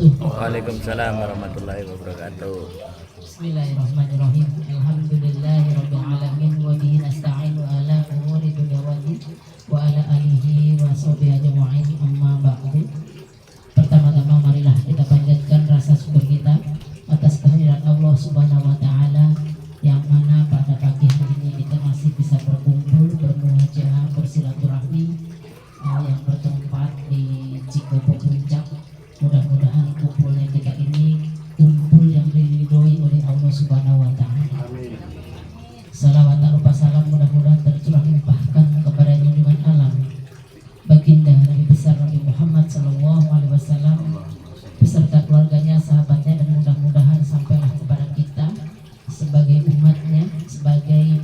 wabarakatuh. Waalaikumsalam warahmatullahi wabarakatuh. Bismillahirrahmanirrahim. Alhamdulillahirabbil alamin wa bihi nasta'inu ala umuri dunya waddin wa ala alihi wa sahbihi ajma'in, amma ba'du. Pertama-tama marilah kita panjatkan rasa syukur kita atas kehadiran Allah Subhanahu wa taala, yang mana pada pagi hari ini kita masih bisa berkumpul, bermuajah, bersilaturahmi yang bertempat di Cikopo Puncak. Mudah-mudahan kumpulnya kita ini kumpul yang diridhoi oleh Allah Subhanahu wa taala. Salawat berupa salam mudah-mudahan tercurah limpahkan kepada junjungan alam baginda Nabi besar Nabi Muhammad sallallahu alaihi wasallam beserta keluarganya, sahabatnya, dan mudah-mudahan sampailah kepada kita sebagai umatnya, sebagai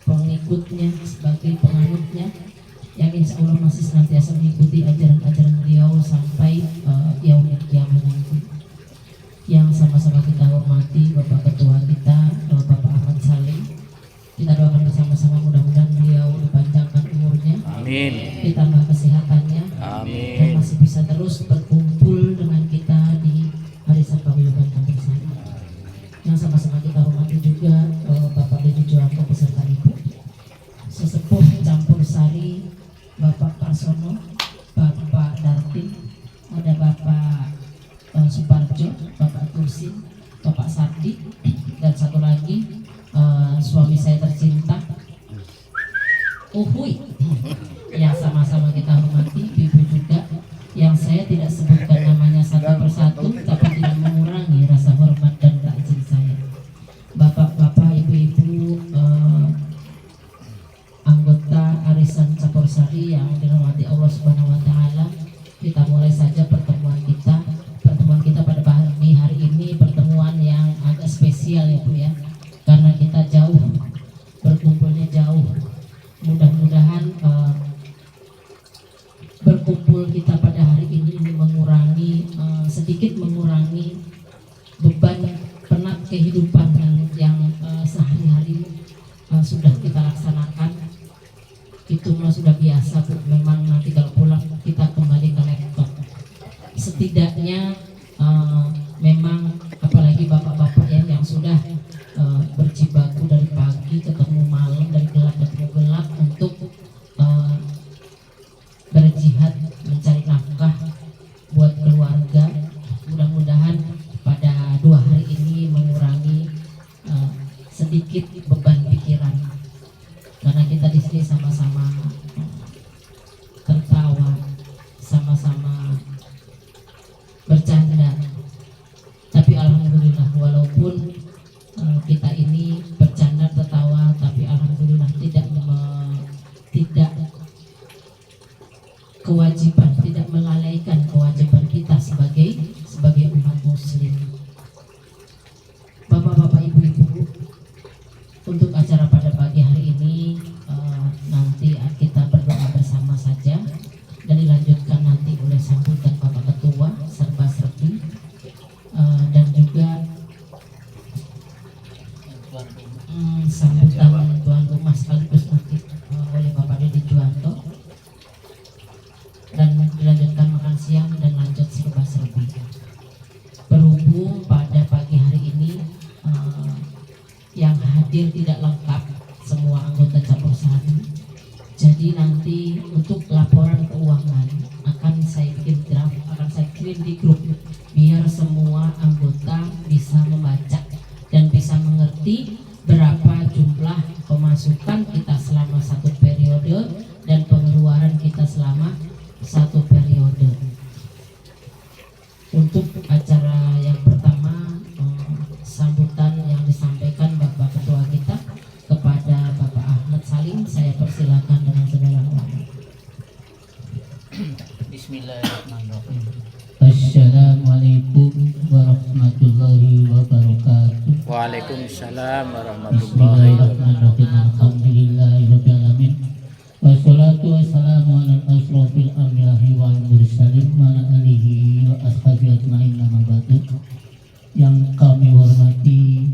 pengikutnya, sebagai penganutnya, yang insya Allah masih senantiasa mengikuti ajaran-ajaran beliau sampai yaumul kiamat nanti. Yang sama-sama kita hormati Bapak Ketua kita, Bapak Ahmad Salim. Kita doakan bersama-sama mudah-mudahan beliau dipanjangkan umurnya, Amin. ditambah kesehatannya, Amin. dan masih bisa terus berkumpul dengan kita di hari paguyuban bersama. Yang sama-sama kita hormati juga Bapak Dedi Juwanto beserta Ibu, sesepuh campur sari Bapak Parsono, Bapak Dartin, ada Bapak Suparjo, Bapak Tursin, Bapak Sardi, dan satu lagi suami saya tercinta Uhuy, yang sama-sama kita hormati. Ibu juga yang saya tidak sebutkan namanya satu persatu, tapi tidak mengurangi rasa hormat dan takzim saya. Bapak-bapak, ibu-ibu, anggota arisan campur sari yang dirahmati Allah Subhanahu wa taala, kita mulai saja pertemuan kita. Pertemuan kita pada pagi hari ini pertemuan yang agak spesial ya Bu ya, karena kita jauh, berkumpulnya jauh. Mudah-mudahan berkumpul kita pada hari ini mengurangi sedikit mengurangi beban penat kehidupan yang sehari-hari sudah kita laksanakan. Itu sudah biasa Bu. Memang nanti kalau pulang kita kembali ke laptop. Setidaknya memang apalagi bapak-bapak yang sudah berjibaku dari pagi ketemu malam, dari gelap ketemu gelap untuk berjihad mencari nafkah buat keluarga. Mudah-mudahan pada 2 hari ini mengurangi sedikit beban pikiran, karena kita di sini sama-sama tertawa, sama-sama bercanda. Tapi alhamdulillah walaupun kita ini bercanda tertawa, tapi alhamdulillah tidak kewajiban, tidak melalaikan kewajiban kita sebagai umat muslim. Bapak-bapak, ibu-ibu, untuk acara pada pagi hari ini nanti kita berdoa bersama saja dan dilanjutkan nanti oleh sambutan Bapak Ketua serba serbi dan juga sambutan tuan rumah sekaligus nanti oleh Bapak Dedi Juwanto, dan dilanjutkan makan siang dan lanjut serba serbi. Berhubung pada pagi hari ini yang hadir tidak lengkap semua anggota campur sari, jadi nanti untuk laporan keuangan akan saya bikin draft, akan saya kirim di grup biar semua anggota bisa membaca dan bisa mengerti berapa jumlah pemasukan kita selama 1 periode dan pengeluaran kita selama 1 periode. Untuk acara yang pertama, sambutan yang disampaikan Bapak Ketua kita kepada Bapak Ahmad Salim, saya persilakan dengan segala hormat. Bismillahirrahmanirrahim. Assalamualaikum warahmatullahi wabarakatuh. Waalaikumsalam warahmatullahi wabarakatuh. Bismillahirrahmanirrahim. Alhamdulillahirabbil alamin. Wassalatu wassalamu ala asrofil anbiya'i wal mursalin wa ala alihi wa ashabihi ajmain, nama ba'du. Yang kami hormati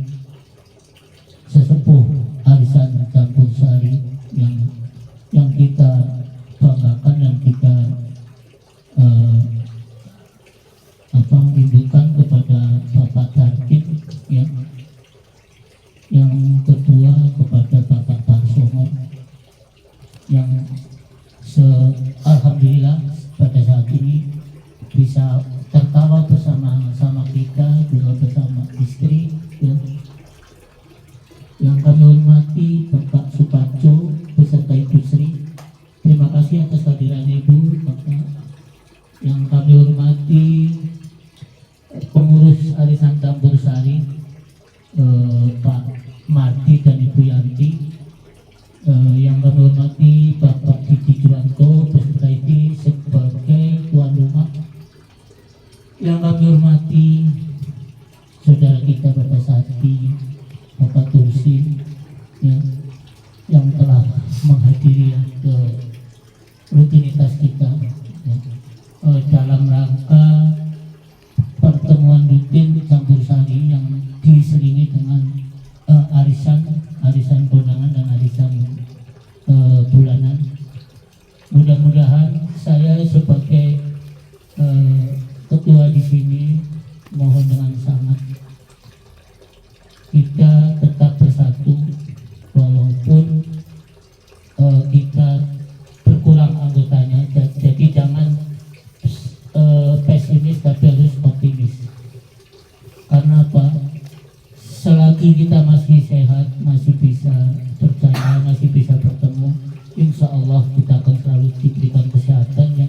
sesepuh arisan campur sari yang kita banggakan dan kita saat ini bisa tertawa bersama kita, juga bersama istri ya. Yang kami hormati Bapak Suparjo beserta Ibu Sri, terima kasih atas kehadiran Ibu Bapak. Yang kami hormati pengurus Arisan Campur Sari, Pak Mardi dan Ibu Yanti. Yang kami hormati Bapak Didi Juwanto beserta ini sebagai tuan rumah. Yang kami hormati saudara kita Bapak Sati, Bapak Tursi yang telah menghadiri ke rutinitas kita ya, dalam rangka pertemuan rutin Campur Sari yang diselingi dengan arisan kondangan dan arisan bulanan. Mudah-mudahan saya sebagai ketua di sini mohon dengan sangat kita tetap bersatu walaupun kita berkurang anggotanya. Jadi jangan pesimis tapi harus optimis. Karena apa? Selagi kita masih sehat, masih bisa berjaya, masih bisa bertemu, insya Allah kita akan selalu diberikan kesehatan ya.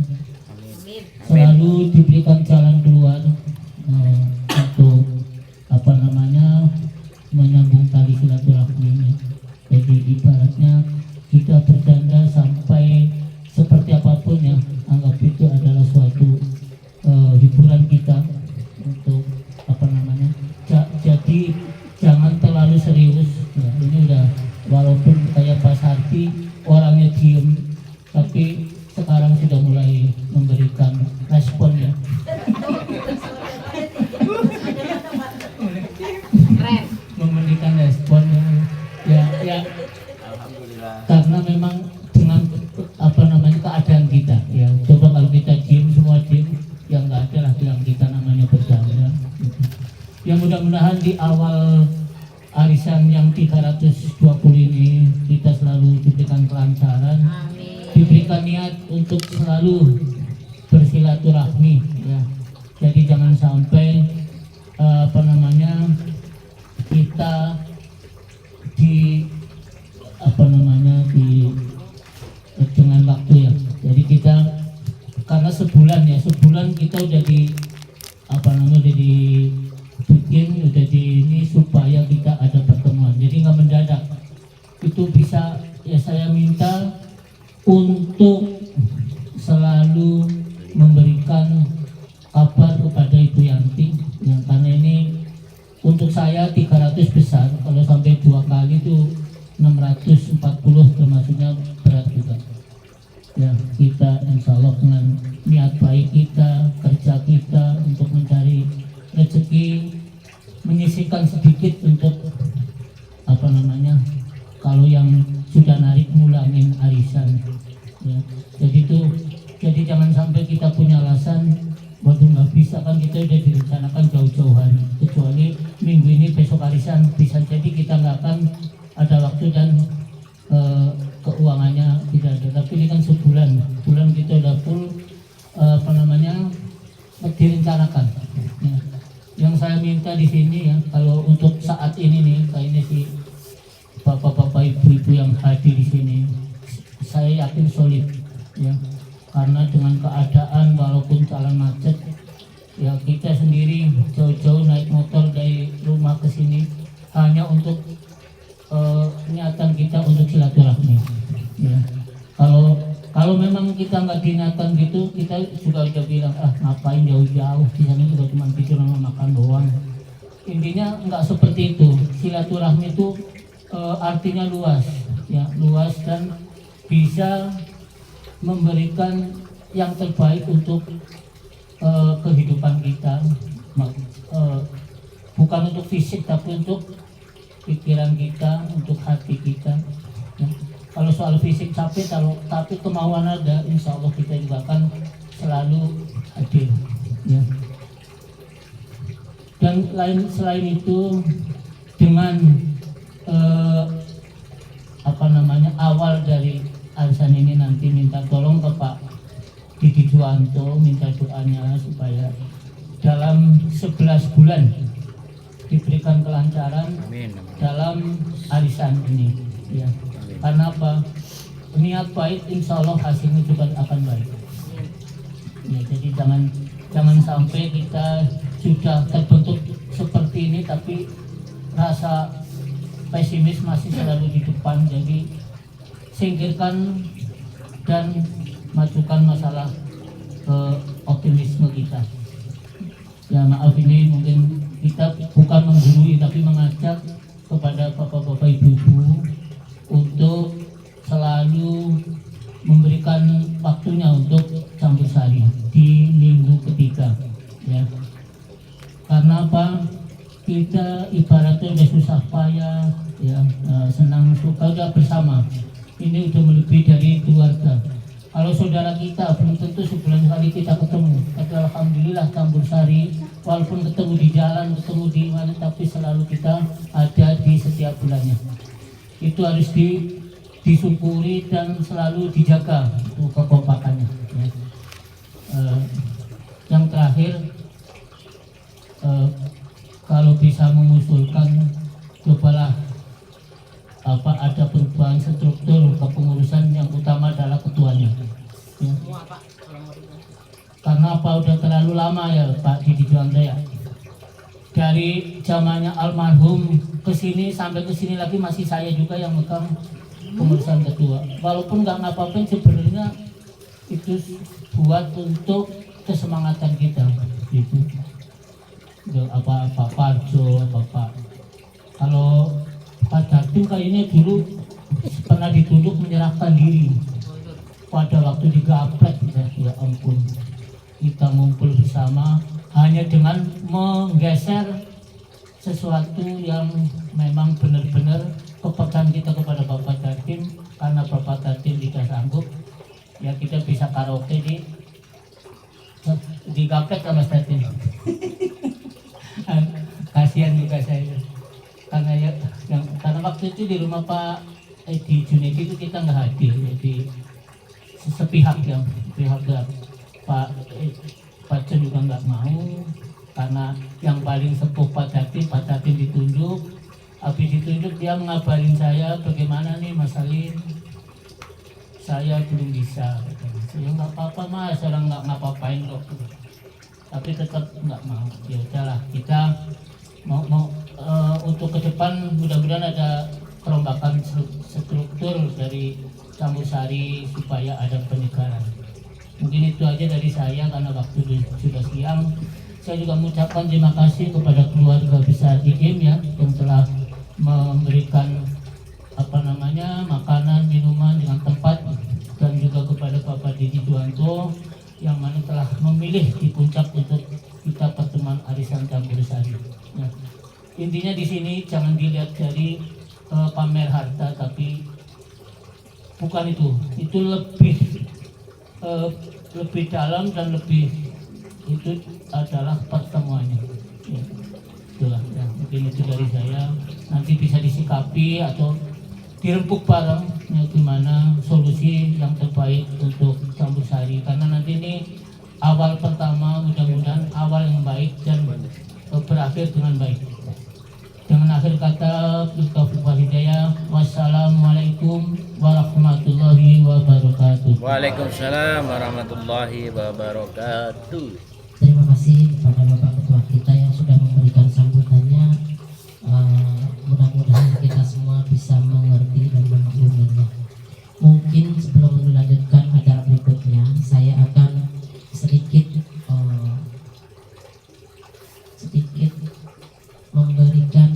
Selalu diberikan jalan keluar untuk menyambung tali silaturahmi. Jadi ibaratnya kita bercanda sampai seperti apapun ya, anggap itu adalah suatu hiburan kita untuk jadi jangan terlalu serius ya. Ini udah walaupun kayak Pak Sarti orangnya diem, tapi sekarang sudah mulai memberikan respon ya. Memberikan respon ya Alhamdulillah. karena memang dengan keadaan kita ya. Coba kalau kita diem, semua diem, yang nggak ada lah yang kita namanya bercanda gitu. Ya mudah-mudahan di awal arisan yang 320 ini kita selalu diberikan kelancaran. Amin. Diberikan niat untuk selalu bersilaturahmi ya. Jadi jangan sampai kita dengan waktu ya. Jadi kita karena sebulan kita udah dibikin ini supaya kita ada pertemuan. Jadi nggak mendadak. Itu bisa ya, saya minta untuk selalu memberikan kabar kepada Ibu Yanti ya, karena ini untuk saya 300 besar, kalau sampai 2 kali itu 640 termasuknya berat juga ya. Kita insya Allah dengan niat baik kita, kerja kita untuk mencari rezeki, menyisihkan sedikit untuk kalau yang sudah narik ngulangin arisan ya. Jadi jangan sampai kita punya alasan waduh nggak bisa, kan kita udah direncanakan jauh-jauh hari, kecuali minggu ini besok arisan, bisa jadi kita nggak akan ada waktu dan keuangannya tidak ada. Tapi ini kan sebulan kita udah full direncanakan ya. Yang saya minta di sini ya, kalau untuk saat ini nih, kayak ini sih bapak-bapak ibu-ibu yang hadir di sini, saya yakin solid ya. Karena dengan keadaan walaupun jalan macet ya, kita sendiri jauh-jauh naik motor dari rumah ke sini hanya untuk niatan kita untuk silaturahmi ya. Kalau memang kita nggak diniatkan gitu, kita juga udah bilang ngapain jauh-jauh, di sana juga cuma tidur sama makan doang. Intinya nggak seperti itu. Silaturahmi itu artinya luas ya, luas dan bisa memberikan yang terbaik untuk kehidupan kita, bukan untuk fisik tapi untuk pikiran kita, untuk hati kita ya. Kalau soal fisik capek, tapi kemauan ada, insya Allah kita juga akan selalu hadir ya. Dan selain itu dengan awal dari arisan ini nanti minta tolong ke Pak Didi Juwanto Juanto minta doanya supaya dalam 11 bulan diberikan kelancaran Amin. dalam arisan ini ya. Karena apa? Niat baik insya Allah hasilnya juga akan baik ya. Jadi jangan sampai kita sudah terbentuk seperti ini tapi rasa pesimis masih selalu di depan. Jadi singkirkan dan majukan masalah optimisme kita ya. Maaf, ini mungkin kita bukan menggurui tapi mengajak kepada bapak-bapak ibu-ibu untuk selalu memberikan waktunya untuk campur sari di minggu ketiga ya. Karena apa? Kita ibaratnya udah susah payah ya, senang suka udah bersama. Ini udah melebihi dari keluarga. Kalau saudara kita belum tentu sebulan sekali kita ketemu, tapi alhamdulillah campur sari walaupun ketemu di jalan, ketemu di mana, tapi selalu kita ada di setiap bulannya. Itu harus disyukuri dan selalu dijaga untuk kekompakannya ya. Yang terakhir, kalau bisa mengusulkan cobalah ada perubahan struktur kepengurusan, yang utama adalah ketuanya ya. Karena apa, udah terlalu lama ya Pak Didi Juanto ya, dari zamannya almarhum ke sini sampai ke sini lagi masih saya juga yang megang pengurusan ketua. Walaupun nggak ngapa-ngapain sebenarnya itu buat untuk kesemangatan kita gitu. Pak Parjo, Pak kalau Pak Datin kayaknya dulu pernah ditunjuk menyerahkan diri pada waktu digaplek ya ampun. Kita ngumpul bersama hanya dengan menggeser sesuatu yang memang benar-benar kepekaan kita kepada Bapak Datin. Karena Bapak Datin tidak sanggup ya, kita bisa karaoke di gaplek sama Mas Datin. Kasihan juga saya karena karena waktu itu di rumah Pak Edi Junedi itu kita nggak hadir, jadi sepihak yang Pak Jon juga nggak mau karena yang paling sepuh Pak Datin ditunjuk. Habis ditunjuk dia mengabarin saya, bagaimana nih Mas Salim, saya belum bisa. Saya nggak apa-apa Mas, orang nggak ngapa-ngapain kok, tapi tetap nggak mau. Ya udahlah, kita mau untuk ke depan mudah-mudahan ada perombakan struktur dari campur sari supaya ada penyegaran. Mungkin itu aja dari saya karena waktu sudah siang. Saya juga mengucapkan terima kasih kepada keluarga besar IGIM ya, yang telah memberikan makanan, minuman dengan tempat, dan juga kepada Bapak Didi Juanto yang mana telah memilih di puncak untuk kita pertemuan arisan campur sari. Ya. Intinya di sini jangan dilihat dari pamer harta, tapi bukan itu lebih dalam dan lebih itu adalah pertemuannya. Ya. Itulah ya, mungkin itu dari saya. Nanti bisa disikapi atau dirempuk bareng ya, gimana solusi yang terbaik untuk campur sari, karena nanti ini awal pertama, mudah-mudahan awal yang baik dan berakhir dengan baik. Dengan akhir kata, Taufiq wal Hidayah. Wassalamualaikum warahmatullahi wabarakatuh. Waalaikumsalam warahmatullahi wabarakatuh. Terima kasih kepada Bapak Ketua kita yang sudah memberikan sambutannya. Mudah-mudahan kita semua bisa mengerti dan memakluminya. Mungkin sebelum melanjutkan acara berikutnya, saya akan sedikit memberikan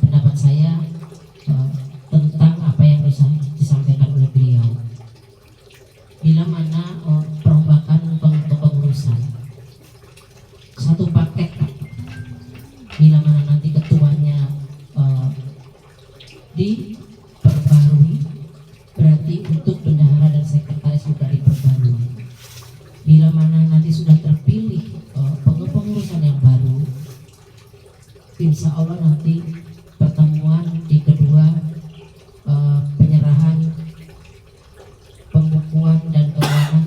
pendapat saya tentang apa yang disampaikan oleh beliau. Bila mana perombakan kepengurusan satu paket, bila mana nanti ketuanya diperbarui, berarti untuk bendahara dan sekretaris juga diperbarui. Bila mana nanti sudah terpilih pengurusan yang baru, insya Allah nanti pertemuan di kedua penyerahan pembukuan dan keuangan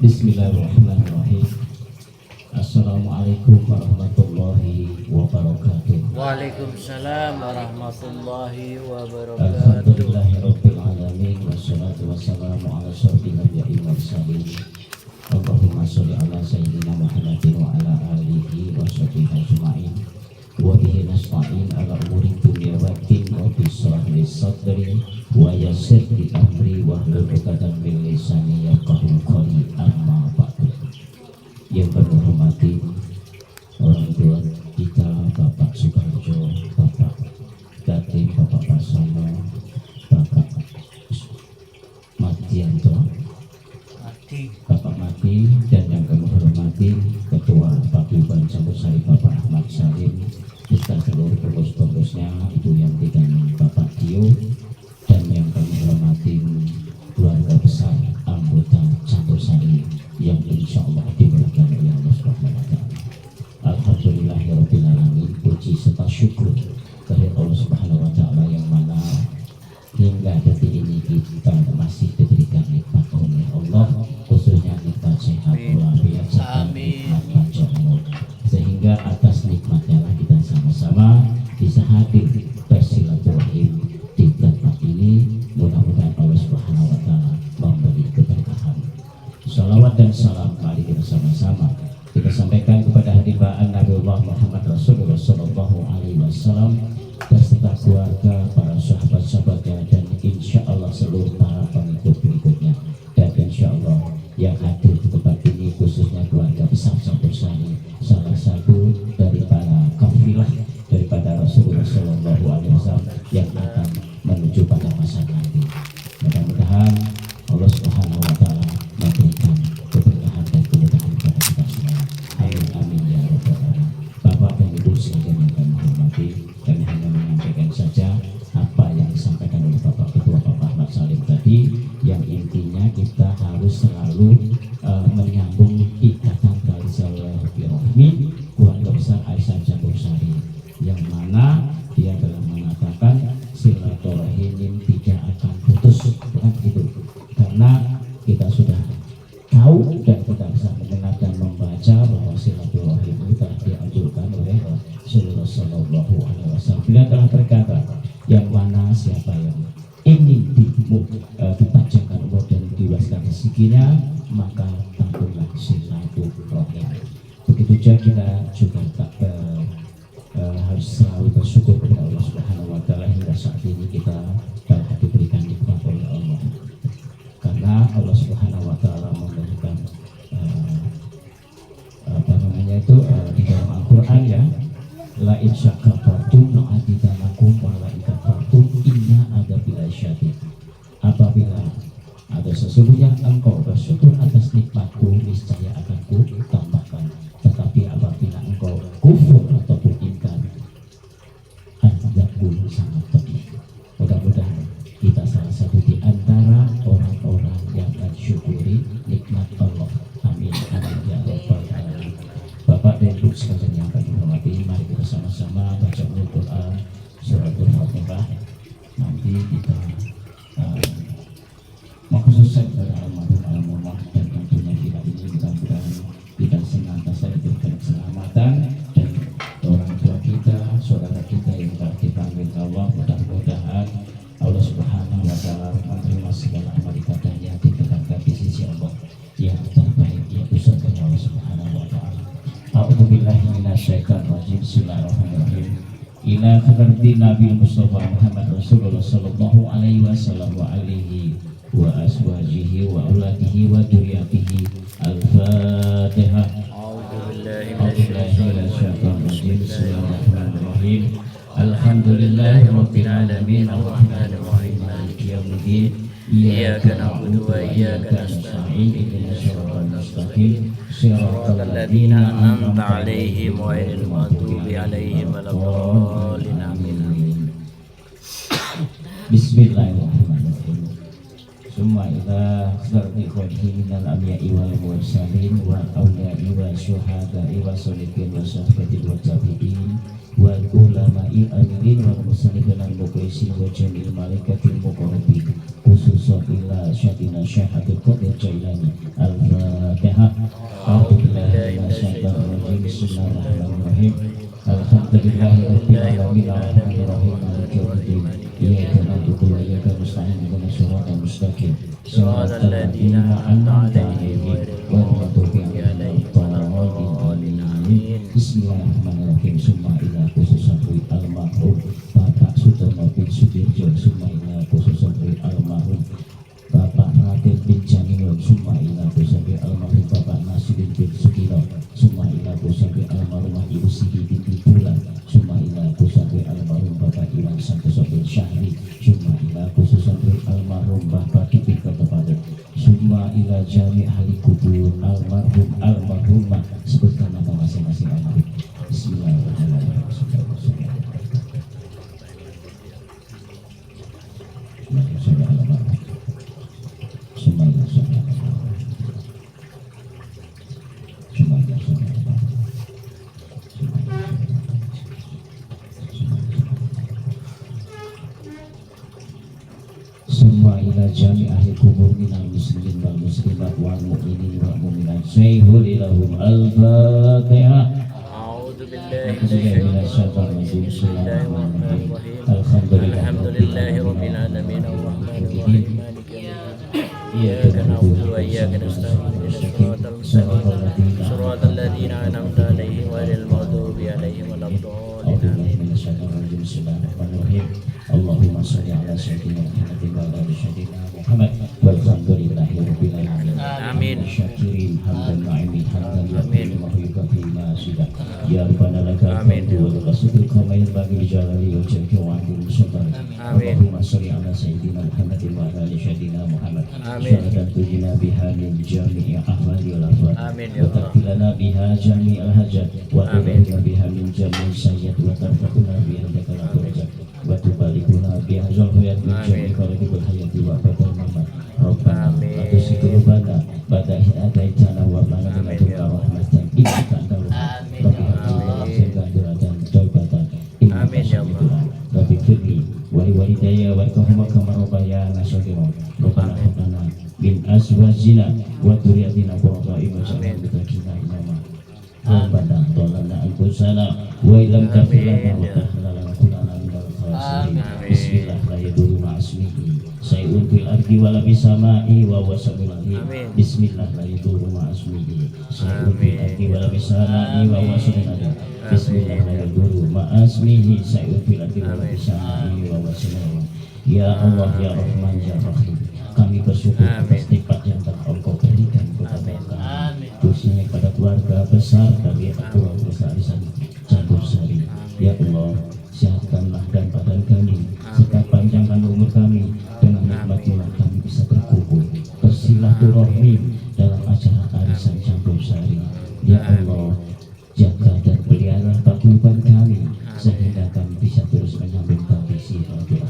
Bismillahirrahmanirrahim. Assalamualaikum warahmatullahi wabarakatuh. Waalaikumsalam warahmatullahi wabarakatuh. Alhamdulillahirabbil alamin wassalatu wassalamu ala asyrofil anbiya'i wal mursalin. Allahumma sholli ala sayyidina Muhammadin wa ala alihi wa sahbihi ajma'in. Wa bihi nasta'in ala umuri dunya wa din wa bishrah li sadri wa yassir li amri wa hlul 'uqdatam min lisani yafqahu qawli. Amma ba'du. Yang kami hormati orang tua kita, Bapak Sukarjo, Bapak Datin, Bapak Prasono, Bapak Matianto, Bapak Mati, dan yang kami hormati Ketua Paguyuban Campur Sari Bapak Ahmad Salim, beserta seluruh pengurus-pengurusnya, Ibu Yanti dan Bapak Tio, dan yang kami hormati keluarga besar anggota Campur Sari yang insya Allah diberkahi oleh Allah Subhanahu wa Ta'ala. Alhamdulillahirabbil alamin, puji serta syukur kepada Allah Subhanahu wa Ta'ala yang mana hingga detik ini kita masih diberikan nikmat oleh Allah, khususnya nikmat sehat walafiat serta nikmat panjang umur, sehingga atas nikmatnya lah kita sama-sama bisa hadir bersilaturahim di tempat ini. Mudah-mudahan Allah Subhanahu wa Ta'ala memberi keberkahan. Salawat dan salam mari kita sama-sama kita sampaikan kepada hadirin Nabiullah Muhammad Rasulullah Sallallahu Alaihi Wasallam beserta keluarga, para sahabat-sahabatnya, dan insya Allah seluruh para pengikut berikutnya, dan insya Allah yang hadir di tempat ini khususnya keluarga besar Campur Sari, salah satu dari para kafilah daripada Rasulullah Sallallahu Alaihi Wasallam yang akan menuju pada masa nanti. Mudah-mudahan Allah Subhanahu wa Ta'ala memberikan keberkahan dan kemudahan kepada kita semua. Amin amin ya rabbal alamin. Bapak dan Ibu sekalian yang kami hormati, kami hanya menyampaikan saja apa yang disampaikan oleh Bapak Ketua Bapak Ahmad Salim tadi, yang intinya kita harus selalu menyambung ikatan tali silaturahmi keluarga besar Aisyah Campur Sari, yang mana dia telah mengatakan silaturahim tidak akan putus, bukan itu, karena kita sudah tahu dan kita bisa mendengar dan membaca bahwa silaturahim itu telah dianjurkan oleh Rasulullah Sallallahu Alaihi Wasallam. Beliau telah berkata, yang mana siapa yang ingin dipanjangkan umur dan diluaskan rezekinya, maka tampunglah silaturahim. Begitu juga kita juga harus selalu bersyukur kepada Allah Subhanahu wa Ta'ala hingga saat ini kita telah diberikan nikmat oleh Allah, karena Allah Subhanahu wa Ta'ala memberikan di dalam Al-Quran, ya, la in syakartum la'azidanakum wa la in kafartum inna adzabi lasyadid. Apabila ada sesungguhnya engkau bersyukur atas nikmatku, niscaya akan ku tambahkan. Tetapi apabila engkau kufur ataupun ingkar, azabku sangat pedih. Mudah-mudahan kita salah satu di antara orang-orang yang mensyukuri nikmat Allah. Amin amin ya rabbal alamin. Bapak dan Ibu sekalian yang kami hormati, mari kita sama-sama baca Al-Quran suratul Fatihah. Nanti kita mengkhususkan kepada almarhum dan tentunya kita ini mudah-mudahan kita senantiasa diberikan keselamatan, dan orang tua kita, saudara kita yang telah dipanggil Allah, mudah-mudahan Allah Subhanahu wa Ta'ala menerima segala amal ibadahnya, ditetapkan di sisi Allah yang terbaik, yaitu surga Allah Subhanahu wa Ta'ala. A'udzubillahi minasyaitonir rajim. Bismillahirrahmanirrahim. Ila hadrati Nabi Mustafa Muhammad Rasulullah Sallallahu Alaihi Wasallam wa alihi wa azwajihi wa auladihi wa dzurriyyatihi. Al-Fatihah. A'udzubillahi minasyaitonir rajim. Bismillahirrahmanirrahim. Alhamdulillahirabbil alamin arrahmanir rahim maliki yaumiddin. Iyyaka na'budu wa iyyaka nasta'in. Ihdinas siratal mustaqim. Shiratal ladzina an'amta 'alaihim ghairil maghdubi 'alaihim waladdallin. Amin. Bismillahirrahmanirrahim. Summa ila sarfi khawfi minal anbiya'i wal mursalin wal awliya'i wa syuhada'i wa sholihin wa sahbihi wa tabi'in wal ulama'i amilin wal muslimin al muqlisin wa jamil malikatil muqarrabin khususan ila syadina syahadat qadir jailani al-fatihah. Alhamdulillahirabbil alamin arrahmanir rahim iyyaka na'budu wa iyyaka nasta'in ihdinas siratal mustaqim siratal ladzina an'amta 'alaihim ghairil maghdubi 'alaihim waladdallin amin. Bismillahirrahmanirrahim. Summa ila khususatri almarhum Bapak Sutomo bin Sudirjo, summa ila khususatri almarhum Bapak Raden bin Jaminun, summa ila khususatri almarhum Bapak Nasiruddin bin Sukino, summa ila khususatri almarhum Ibu Siti binti Bulan, summa ila khususatri almarhum Bapak Iwan Santoso bin Syahri, summa ila khususatri almarhum Bapak Kipin Kertopade, summa ila jami ahli kubur almarhum almarhumah. Sebutkan nama masing-masing almarhum. Bismillahirrahmanirrahim. Summa ila jami ahli kubur minal muslimin wal muslimat wal mu'minin wal mu'minat. Syaikhul ilahum al-fatihah. A'udzu billahi minasyaitonir rajim. Alhamdulillahi rabbil alamin arrahmanir rahim maliki yaumiddin. Iyyaka na'budu wa iyyaka nasta'in ihdinas siratal mustaqim siratal ladzina an'amta 'alaihim ghairil maghdubi alaihim waladdallin. Bismillahirrahmanirrahim. Allahumma shalli ala sayyidina Muhammadin wa ala ali sayyidina Muhammad walhamdulillahi rabbil alamin. Amin. Syakirin hamdan na'imin hamdan yakin wa yukafi ma sida. Ya rabbana lakal hamdu wa lakal syukru kama yanbaghi li jalali wajhika wa 'azimi sultanik. Allahumma shalli ala sayyidina Muhammadin wa ala ali sayyidina Muhammad. Syahadatan tujina biha min jami'i ahwali wal afwat. Amin ya Allah. Lana biha jami'al hajat wa tubayyana biha min jami'i sayyat wa tarfa'una biha dakal darajat wa tubalikuna biha zulhuyat min jami'i qaridul hayati wa badal mamat. Rabbana la tuzigh qulubana ba'da idh hadaytana wa hab lana min ladunka rahmatan innaka antal wahhab. Amin ya Allah. Rabbi firli wa liwalidayya wa lahum kama rabbayana shaghira. Rabbana hab lana min azwajina wa dhurriyyatina qurrata a'yun waj'alna lil muttaqina imama. Rabbana tolana anfusana wa illam taghfir lana wa tarhamna lanakunanna minal khasirin. Bismillah la yadurru ma'asmihi sayun fil ardi wa la bis samai wa huwa samiul alim. Bismillah la yadurru ma'asmihi sayun fil ardi wa la bis samai wa huwa samiul alim. Bismillah la yadurru ma'asmihi sayun fil ardi wa la bis samai wa huwa samiul alim. Ya Allah ya Rahman ya Rahim, kami bersyukur atas nikmat yang telah Engkau berikan kepada kami, khususnya kepada keluarga besar dari Ketua Desa Arisan Campur Sari. Ya Allah, sehatkanlah dan badan kami, serta panjangkan umur kami. Dengan nikmat-Mu kami bisa berkumpul bersilaturahmi dalam acara Arisan Campur Sari. Ya Allah, jaga dan pelihara paguyuban kami sehingga kami bisa terus menyambung tradisi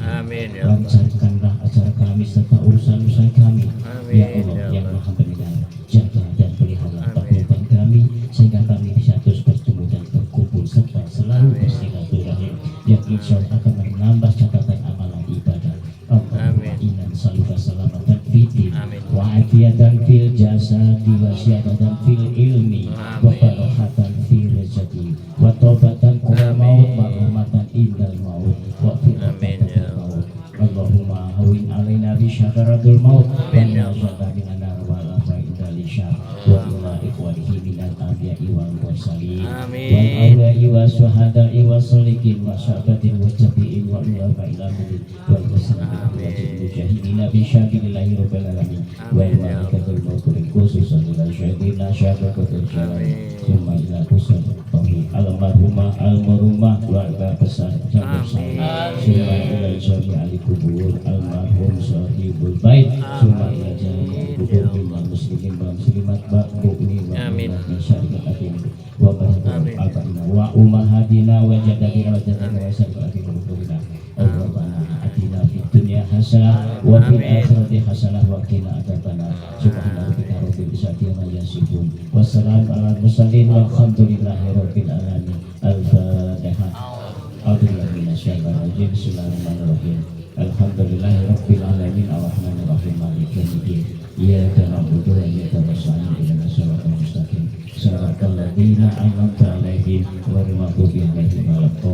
Amin ya Allah. Lancarkanlah acara kami serta urusan-urusan kami. Ya Allah yang Maha Pendengar, jaga dan pelihara paguyuban kami sehingga kami bisa terus bertemu dan berkumpul serta selalu bersilaturahim yang insya Allah akan menambah catatan amalan ibadah. Allahumma inna nas'aluka salamatan fiddin wa afiyatan fil jasadi wa syahadatan fil ilmi wa barokatan fil rezeki wa taubatan qabla maut wa rahmatan indal maut wa firatan maut. Allahumma hawin alaina bi syakaratul maut wa najata minan nar wal afa indal syar wa ila ikhwanihi minal anbiya'i wal mursalin wal awliya'i wa syuhada'i wa sholihin wa syafatin wa tabi'in wa ulama ila mudin wal muslimin wajib mujahidina bi syabilillahi rabbil alamin wal malaikatul muqrin khususan ila syahidina syafaqatul jalali summa ila kusan tauhid almarhumah almarhumah keluarga besar Campur Sari summa ila jami'al kubur almarhum sahibul bait summa ila jami'al kubur minal muslimin wal muslimat wa mu'minin wa mu'minat syarikat atin wa barakatuh abaina wa ummahatina wa jadadina wa jadadina wa syarikat atin. Rabbana atina fid dunya hasanah wa fil akhirati hasanah wa qina adzabannar. Subhana rabbika rabbil izzati amma yasifun wa salamun alal mursalin walhamdulillahi rabbil alamin. Al-Fatihah. A'udzubillahi minasyaitonir rajim. Bismillahirrahmanirrahim. Alhamdulillahi rabbil alamin arrahmanir rahim maliki yaumiddin. Iyyaka na'budu wa iyyaka nasta'in ihdinas siratal mustaqim siratal ladzina an'amta 'alaihim ghairil maghdubi 'alaihim waladdallin.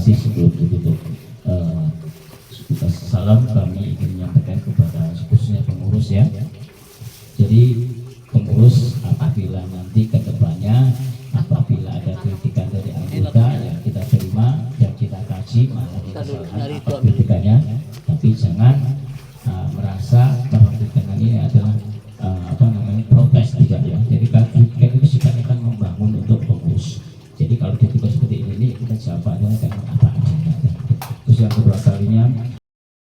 kasih sebelum ditutup. Salam kami ingin menyampaikan kepada khususnya pengurus ya. Jadi pengurus apabila nanti ke depannya apabila ada kritikan dari anggota yang kita terima, yang kita kaji, mana kesalahan apapun